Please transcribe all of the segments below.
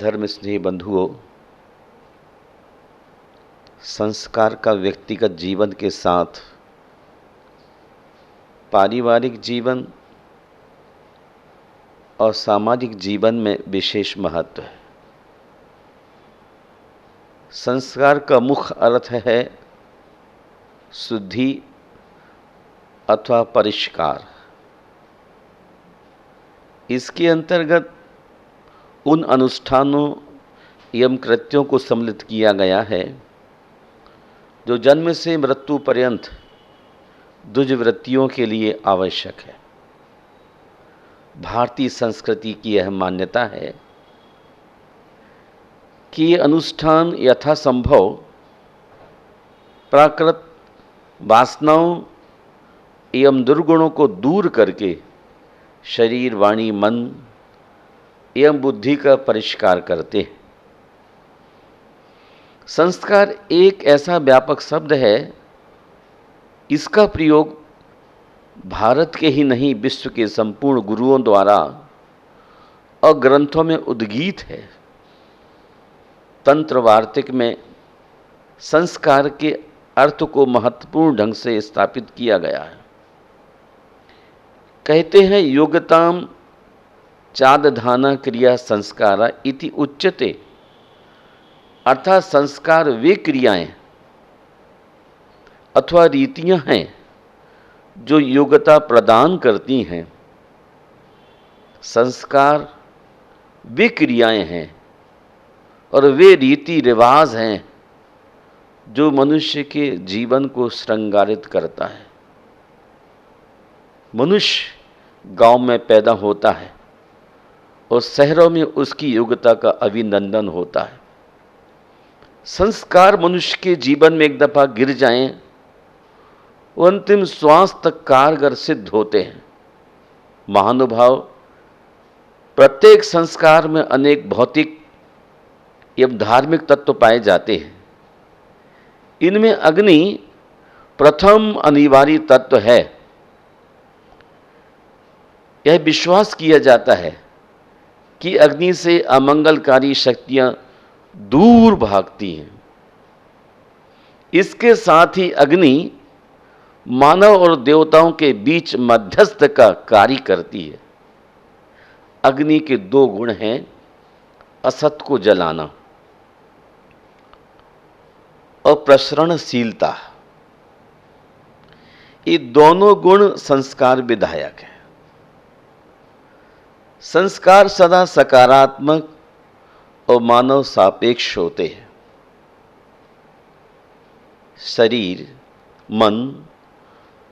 धर्म स्नेही बंधुओं, संस्कार का व्यक्तिगत जीवन के साथ पारिवारिक जीवन और सामाजिक जीवन में विशेष महत्व है। संस्कार का मुख्य अर्थ है शुद्धि अथवा परिष्कार। इसके अंतर्गत उन अनुष्ठानों एवं कृत्यों को सम्मिलित किया गया है जो जन्म से मृत्यु पर्यंत दुष्वृत्तियों के लिए आवश्यक है। भारतीय संस्कृति की यह मान्यता है कि ये अनुष्ठान यथासंभव प्राकृत वासनाओं एवं दुर्गुणों को दूर करके शरीर, वाणी, मन एवं बुद्धि का परिष्कार करते हैं। संस्कार एक ऐसा व्यापक शब्द है, इसका प्रयोग भारत के ही नहीं विश्व के संपूर्ण गुरुओं द्वारा और ग्रंथों में उद्गीत है। तंत्र वार्तिक में संस्कार के अर्थ को महत्वपूर्ण ढंग से स्थापित किया गया है। कहते हैं योग्यताम चादधाना क्रिया संस्कारा इति उच्यते, अर्थात संस्कार वे क्रियाएं अथवा रीतियां हैं जो योग्यता प्रदान करती हैं। संस्कार वे क्रियाएं हैं और वे रीति रिवाज हैं जो मनुष्य के जीवन को श्रृंगारित करता है। मनुष्य गांव में पैदा होता है और शहरों में उसकी योग्यता का अभिनंदन होता है। संस्कार मनुष्य के जीवन में एक दफा गिर जाएं, वो अंतिम श्वास तक कारगर सिद्ध होते हैं। महानुभाव, प्रत्येक संस्कार में अनेक भौतिक एवं धार्मिक तत्व पाए जाते हैं। इनमें अग्नि प्रथम अनिवार्य तत्व है। यह विश्वास किया जाता है कि अग्नि से अमंगलकारी शक्तियां दूर भागती हैं। इसके साथ ही अग्नि मानव और देवताओं के बीच मध्यस्थ का कार्य करती है। अग्नि के दो गुण हैं, असत को जलाना और प्रसरणशीलता। ये दोनों गुण संस्कार विधायक हैं। संस्कार सदा सकारात्मक और मानव सापेक्ष होते हैं। शरीर, मन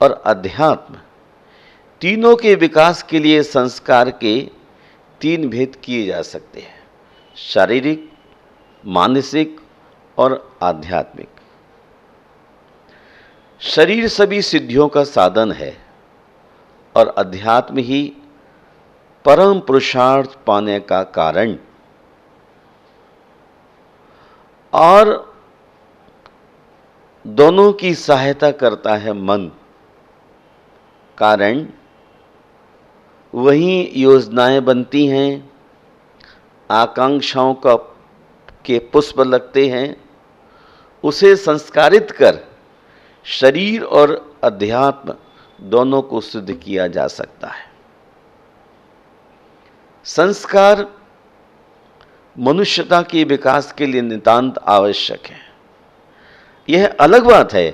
और अध्यात्म तीनों के विकास के लिए संस्कार के तीन भेद किए जा सकते हैं: शारीरिक, मानसिक और आध्यात्मिक। शरीर सभी सिद्धियों का साधन है और अध्यात्म ही परम पुरुषार्थ पाने का कारण। और दोनों की सहायता करता है मन। कारण वही योजनाएं बनती हैं, आकांक्षाओं के पुष्प लगते हैं। उसे संस्कारित कर शरीर और अध्यात्म दोनों को सिद्ध किया जा सकता है। संस्कार मनुष्यता के विकास के लिए नितांत आवश्यक है। यह अलग बात है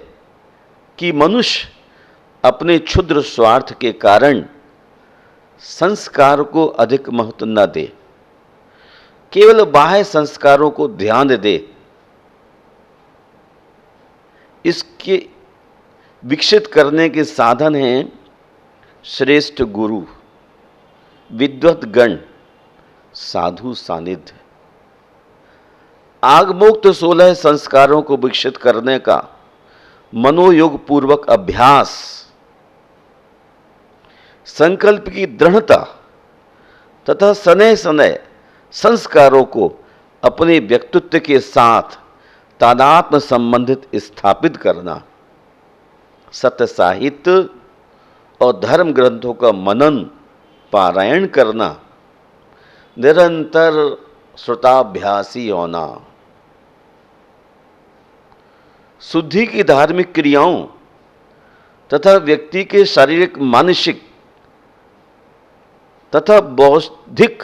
कि मनुष्य अपने क्षुद्र स्वार्थ के कारण संस्कार को अधिक महत्व न दे, केवल बाह्य संस्कारों को ध्यान दे। इसके विकसित करने के साधन हैं श्रेष्ठ गुरु, विद्वत गण, साधु सानिध्य। आगमोक्त 16 संस्कारों को विकसित करने का मनोयोग पूर्वक अभ्यास, संकल्प की दृढ़ता तथा सनय सनय संस्कारों को अपने व्यक्तित्व के साथ तादात्म्य संबंधित स्थापित करना, सत्य साहित्य और धर्म ग्रंथों का मनन पारायण करना, निरंतर श्रुताभ्यासी होना। शुद्धि की धार्मिक क्रियाओं तथा व्यक्ति के शारीरिक, मानसिक तथा बौद्धिक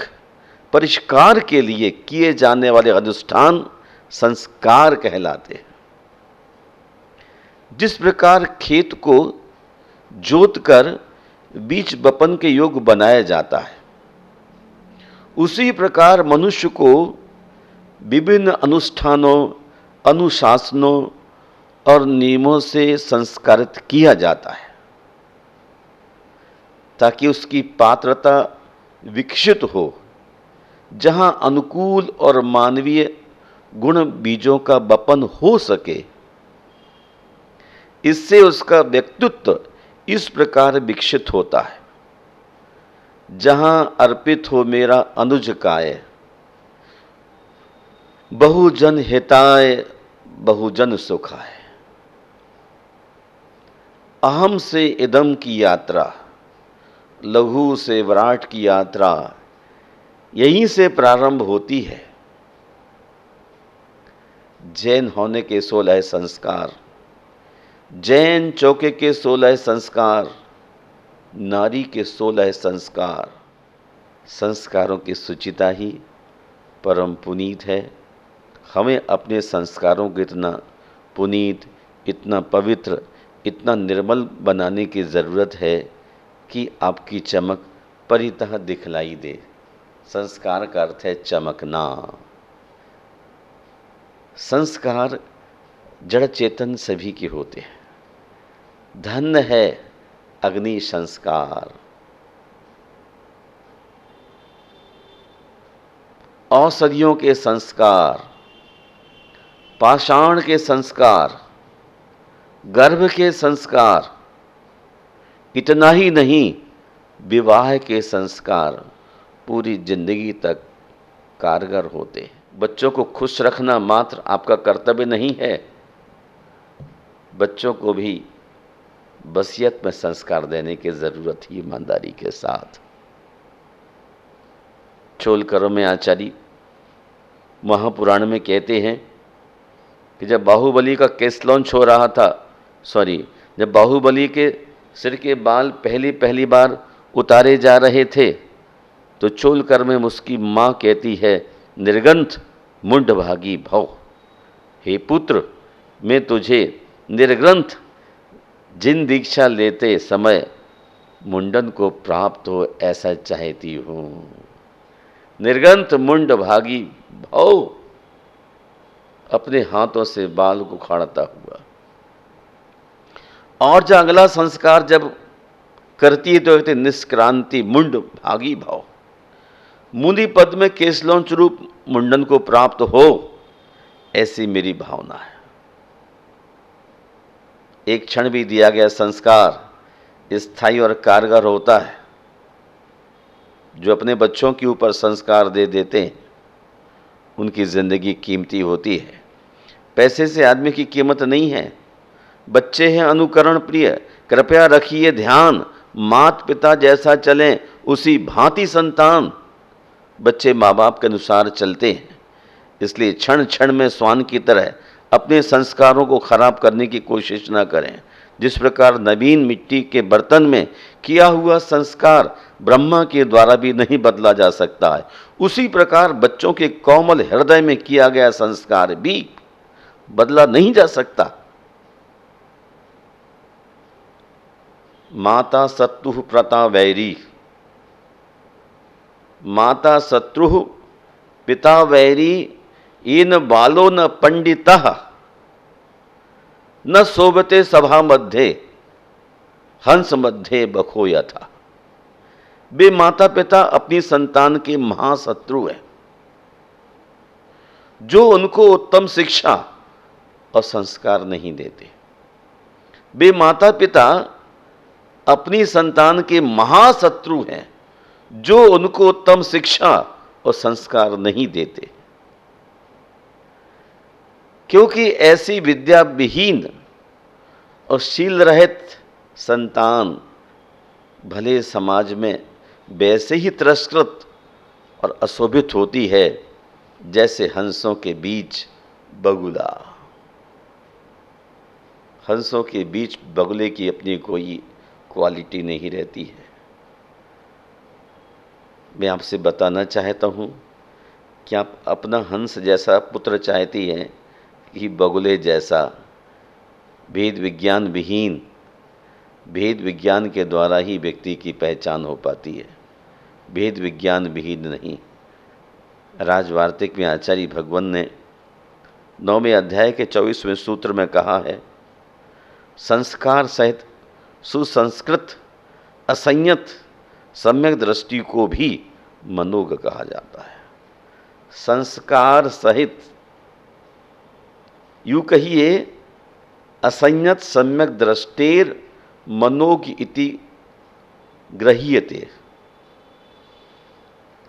परिष्कार के लिए किए जाने वाले अनुष्ठान संस्कार कहलाते हैं। जिस प्रकार खेत को जोतकर बीज बपन के योग्य बनाया जाता है, उसी प्रकार मनुष्य को विभिन्न अनुष्ठानों, अनुशासनों और नियमों से संस्कारित किया जाता है, ताकि उसकी पात्रता विकसित हो, जहां अनुकूल और मानवीय गुण बीजों का बपन हो सके। इससे उसका व्यक्तित्व इस प्रकार विकसित होता है, जहां अर्पित हो मेरा अनुज काय, बहुजन हिताय बहुजन सुखाय। अहम से इदम की यात्रा, लघु से विराट की यात्रा यहीं से प्रारंभ होती है। जैन होने के 16 संस्कार, जैन चौके के 16 संस्कार, नारी के 16 संस्कार। संस्कारों की सुचिता ही परम पुनीत है। हमें अपने संस्कारों को इतना पुनीत, इतना पवित्र, इतना निर्मल बनाने की ज़रूरत है कि आपकी चमक परितः दिखलाई दे। संस्कार का अर्थ है चमकना। संस्कार जड़ चेतन सभी के होते हैं। धन्य है अग्नि संस्कार। औषधियों के संस्कार, पाषाण के संस्कार, गर्भ के संस्कार, इतना ही नहीं, विवाह के संस्कार पूरी जिंदगी तक कारगर होते हैं। बच्चों को खुश रखना मात्र आपका कर्तव्य नहीं है, बच्चों को भी वसीयत में संस्कार देने की जरूरत है, ईमानदारी के साथ। चोलकरों में आचार्य महापुराण में कहते हैं कि जब बाहुबली का केस लॉन्च हो रहा था, जब बाहुबली के सिर के बाल पहली बार उतारे जा रहे थे, तो चोलकर में उसकी माँ कहती है, निर्ग्रंथ मुंडभागी भव। हे पुत्र, मैं तुझे निर्ग्रंथ जिन दीक्षा लेते समय मुंडन को प्राप्त हो ऐसा चाहती हूँ। निर्ग्रंथ मुंडभागी भव, अपने हाथों से बाल को उखाड़ता हुआ। और जो अगला संस्कार जब करती है तो कहते निष्क्रांति मुंड भागी भाव। मुनि पद में केसलोंच रूप मुंडन को प्राप्त हो, ऐसी मेरी भावना है। एक क्षण भी दिया गया संस्कार स्थायी और कारगर होता है। जो अपने बच्चों के ऊपर संस्कार दे देते हैं, उनकी जिंदगी कीमती होती है। पैसे से आदमी की कीमत नहीं है। बच्चे हैं अनुकरण प्रिय, कृपया रखिए ध्यान, माता पिता जैसा चलें उसी भांति संतान। बच्चे माँ बाप के अनुसार चलते हैं, इसलिए क्षण क्षण में स्वान की तरह अपने संस्कारों को खराब करने की कोशिश न करें। जिस प्रकार नवीन मिट्टी के बर्तन में किया हुआ संस्कार ब्रह्मा के द्वारा भी नहीं बदला जा सकता है, उसी प्रकार बच्चों के कोमल हृदय में किया गया संस्कार भी बदला नहीं जा सकता। माता शत्रु प्रता वैरी, माता शत्रु पिता वैरी, इन बालो न पंडितः न शोभते सभा मध्य हंस मध्य बखो यथा। वे माता पिता अपनी संतान के महाशत्रु हैं, जो उनको उत्तम शिक्षा और संस्कार नहीं देते। वे माता पिता अपनी संतान के महाशत्रु हैं, जो उनको उत्तम शिक्षा और संस्कार नहीं देते। क्योंकि ऐसी विद्या विहीन और शील रहित संतान भले समाज में वैसे ही तिरस्कृत और अशोभित होती है, जैसे हंसों के बीच बगुला। हंसों के बीच बगुले की अपनी कोई क्वालिटी नहीं रहती है। मैं आपसे बताना चाहता हूँ कि आप अपना हंस जैसा पुत्र चाहती हैं कि बगुले जैसा भेद विज्ञान विहीन, भेद विज्ञान के द्वारा ही व्यक्ति की पहचान हो पाती है, भेद विज्ञान विहीन नहीं। राजवार्तिक में आचार्य भगवान ने 9वें अध्याय के 24वें सूत्र में कहा है, संस्कार सहित सुसंस्कृत असंयत सम्यक दृष्टि को भी मनोग कहा जाता है। संस्कार सहित, यूं कहिए, असंयत सम्यक दृष्टेर मनोग इति गृह्यते।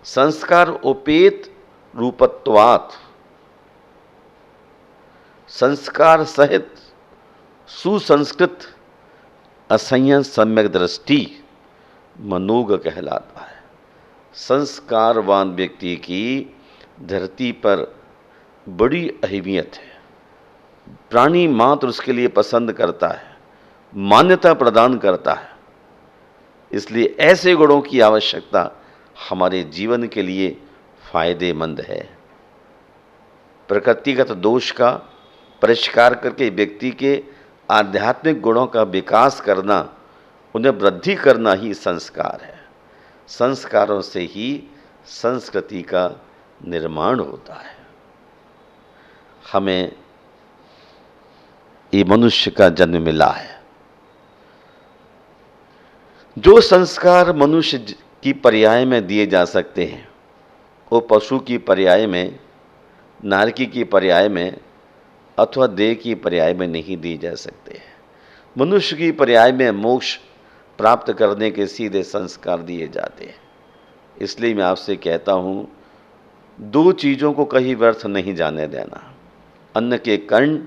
संस्कार उपेत रूपत्वात्, संस्कार सहित सुसंस्कृत असंयत सम्यक दृष्टि मनोग कहलाता है। संस्कारवान व्यक्ति की धरती पर बड़ी अहमियत है। प्राणी मात्र उसके लिए पसंद करता है, मान्यता प्रदान करता है। इसलिए ऐसे गुणों की आवश्यकता हमारे जीवन के लिए फायदेमंद है। प्रकृतिगत दोष का परिष्कार करके व्यक्ति के आध्यात्मिक गुणों का विकास करना, उन्हें वृद्धि करना ही संस्कार है। संस्कारों से ही संस्कृति का निर्माण होता है। हमें ये मनुष्य का जन्म मिला है। जो संस्कार मनुष्य की पर्याय में दिए जा सकते हैं, वो पशु की पर्याय में, नारकी की पर्याय में अथवा देह की पर्याय में नहीं दिए जा सकते। मनुष्य की पर्याय में मोक्ष प्राप्त करने के सीधे संस्कार दिए जाते हैं। इसलिए मैं आपसे कहता हूँ, दो चीज़ों को कहीं व्यर्थ नहीं जाने देना, अन्न के कर्ण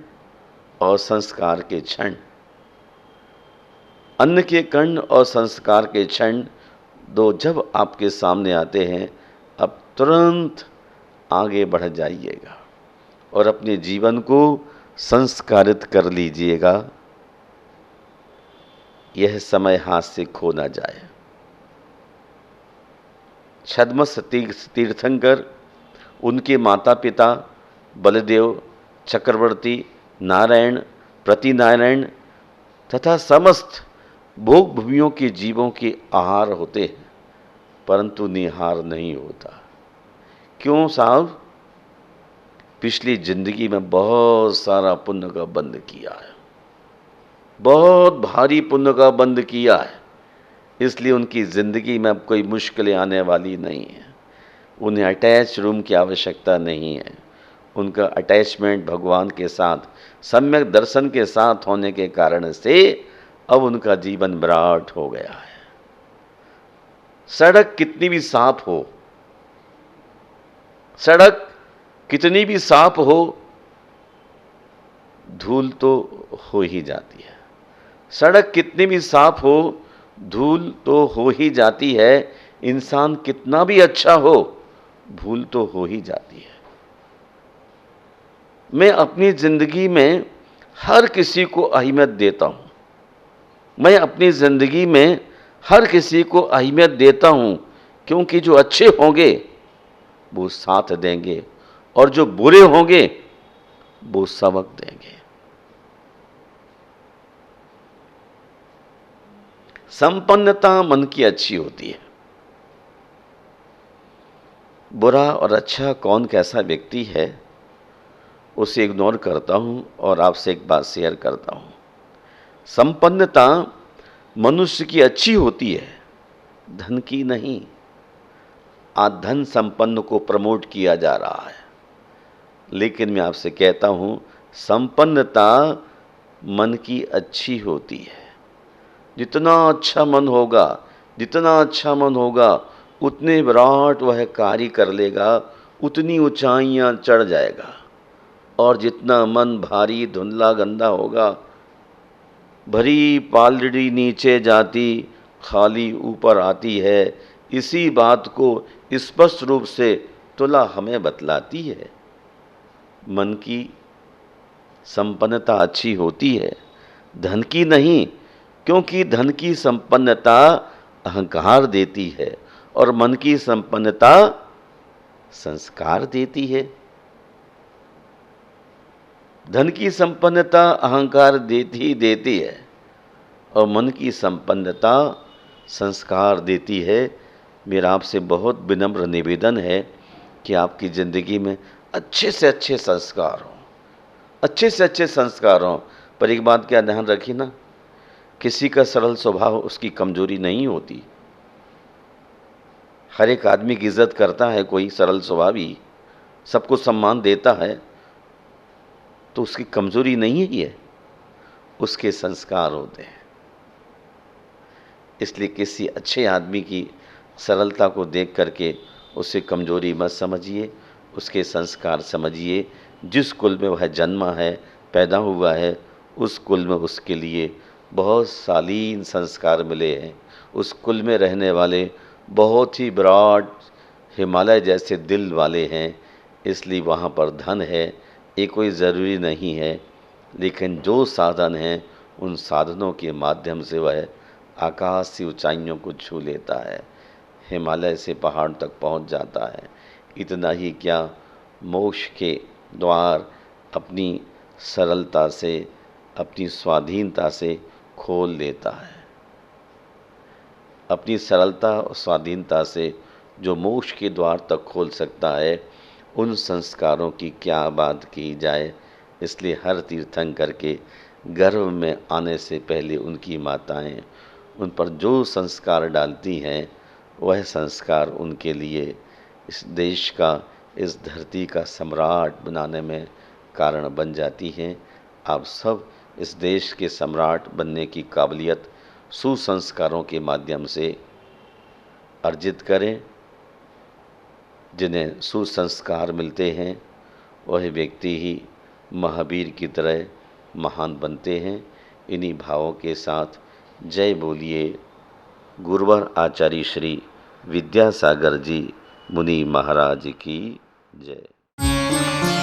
और संस्कार के क्षण। अन्न के कर्ण और संस्कार के क्षण दो जब आपके सामने आते हैं, अब तुरंत आगे बढ़ जाइएगा और अपने जीवन को संस्कारित कर लीजिएगा। यह समय हाथ से खो ना जाए। छद्मस तीर्थंकर, उनके माता पिता बलदेव, चक्रवर्ती, नारायण, प्रतिनारायण तथा समस्त भोग भूमियों के जीवों के आहार होते हैं, परंतु निहार नहीं होता। क्यों साहब? पिछली जिंदगी में बहुत सारा पुण्य का बंद किया है, बहुत भारी पुण्य का बंद किया है, इसलिए उनकी जिंदगी में अब कोई मुश्किलें आने वाली नहीं है। उन्हें अटैच रूम की आवश्यकता नहीं है। उनका अटैचमेंट भगवान के साथ, सम्यक दर्शन के साथ होने के कारण से अब उनका जीवन विराट हो गया है। सड़क कितनी भी साफ हो, सड़क कितनी भी साफ हो, धूल तो हो ही जाती है। सड़क कितनी भी साफ हो, धूल तो हो ही जाती है। इंसान कितना भी अच्छा हो, भूल तो हो ही जाती है। मैं अपनी जिंदगी में हर किसी को अहमियत देता हूं। मैं अपनी जिंदगी में हर किसी को अहमियत देता हूं, क्योंकि जो अच्छे होंगे वो साथ देंगे और जो बुरे होंगे वो सबक देंगे। संपन्नता मन की अच्छी होती है। बुरा और अच्छा कौन कैसा व्यक्ति है उसे इग्नोर करता हूं और आपसे एक बात शेयर करता हूं। संपन्नता मनुष्य की अच्छी होती है, धन की नहीं। आज धन संपन्न को प्रमोट किया जा रहा है, लेकिन मैं आपसे कहता हूं, संपन्नता मन की अच्छी होती है। जितना अच्छा मन होगा, जितना अच्छा मन होगा, उतने विराट वह कार्य कर लेगा, उतनी ऊंचाइयां चढ़ जाएगा। और जितना मन भारी धुंधला गंदा होगा, भरी पालड़ी नीचे जाती, खाली ऊपर आती है। इसी बात को स्पष्ट रूप से तुला हमें बतलाती है, मन की संपन्नता अच्छी होती है, धन की नहीं, क्योंकि धन की संपन्नता अहंकार देती है और मन की संपन्नता संस्कार देती है। धन की संपन्नता अहंकार देती है और मन की संपन्नता संस्कार देती है। मेरा आपसे बहुत विनम्र निवेदन है कि आपकी ज़िंदगी में अच्छे से अच्छे संस्कार हों, अच्छे से अच्छे संस्कार हों। पर एक बात क्या ध्यान रखिए ना, किसी का सरल स्वभाव उसकी कमजोरी नहीं होती। हर एक आदमी की इज्जत करता है कोई सरल स्वभावी, सबको सम्मान देता है, तो उसकी कमजोरी नहीं है ये, उसके संस्कार होते हैं। इसलिए किसी अच्छे आदमी की सरलता को देख करके उसे कमजोरी मत समझिए, उसके संस्कार समझिए। जिस कुल में वह जन्मा है, पैदा हुआ है, उस कुल में उसके लिए बहुत शालीन संस्कार मिले हैं। उस कुल में रहने वाले बहुत ही विराट हिमालय जैसे दिल वाले हैं, इसलिए वहाँ पर धन है ये कोई ज़रूरी नहीं है। लेकिन जो साधन हैं उन साधनों के माध्यम से वह आकाश से ऊंचाइयों को छू लेता है, हिमालय से पहाड़ तक पहुंच जाता है। इतना ही क्या, मोक्ष के द्वार अपनी सरलता से, अपनी स्वाधीनता से खोल लेता है। अपनी सरलता और स्वाधीनता से जो मोक्ष के द्वार तक खोल सकता है, उन संस्कारों की क्या बात की जाए। इसलिए हर तीर्थंकर के गर्भ में आने से पहले उनकी माताएं उन पर जो संस्कार डालती हैं, वह संस्कार उनके लिए इस देश का, इस धरती का सम्राट बनाने में कारण बन जाती हैं। आप सब इस देश के सम्राट बनने की काबिलियत सुसंस्कारों के माध्यम से अर्जित करें। जिन्हें सुसंस्कार मिलते हैं वह व्यक्ति ही महावीर की तरह महान बनते हैं। इन्हीं भावों के साथ जय बोलिए गुरुवर आचार्य श्री विद्यासागर जी मुनि महाराज की जय।